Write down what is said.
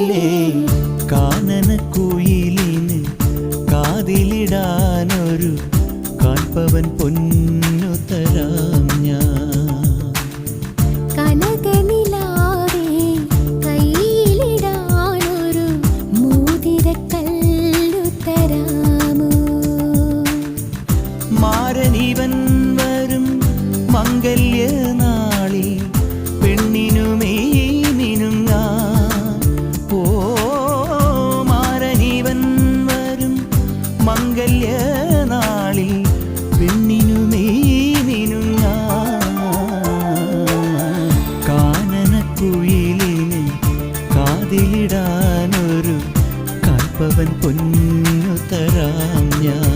കുയിലേ കാനനക്കുയിലിന് കാതിലിടാനൊരു കാൽപ്പവൻ പൊന്നു തരാം ഞാൻ. കനകനിലാവേ കയ്യിലിടാനൊരു മോതിരക്കല്ലു തരാമോ? മാരനിവൻ വരും മംഗല്യനാളിൽ പെണ്ണിനുമേ മിനുങ്ങാൻ. ഓ മാരനിവൻ വരും മംഗല്യനാളിൽ പെണ്ണിനുമേ മിനുങ്ങാൻ. കാനനക്കുയിലിന് കാതിലിടാനൊരു കാൽപ്പവൻ പൊന്നു തരാം ഞാൻ.